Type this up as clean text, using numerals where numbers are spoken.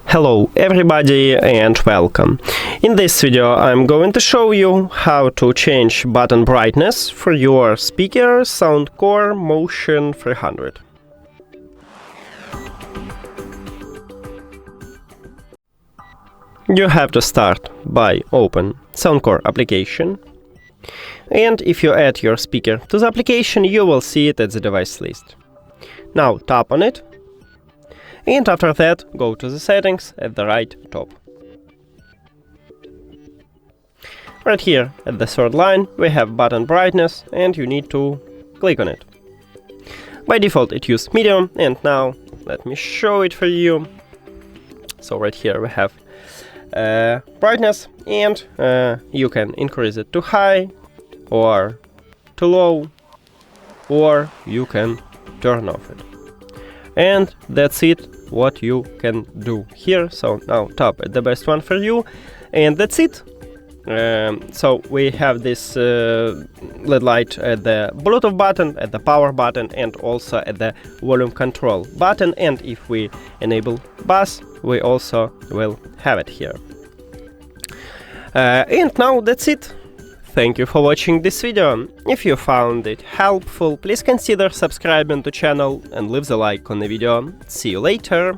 Hello everybody and welcome. In this video I'm going to show you how to change button brightness for your speaker SOUNDCORE Motion 300. You have to start by open SOUNDCORE application, and if you add your speaker to the application you will see it at the device list. Now tap on it, and after that go to the settings at the right top. Right here at the third line we have button brightness and you need to click on it. By default it uses medium, and now let me show it for you. So right here we have brightness, and you can increase it to high or to low, or you can turn off it. And that's it what you can do here. So now tap at the best one for you, and that's it. So we have this LED light at the Bluetooth button, at the power button, and also at the volume control button, and if we enable bass we also will have it here. And now that's it. Thank you for watching this video. If you found it helpful, please consider subscribing to the channel and leave the like on the video. See you later!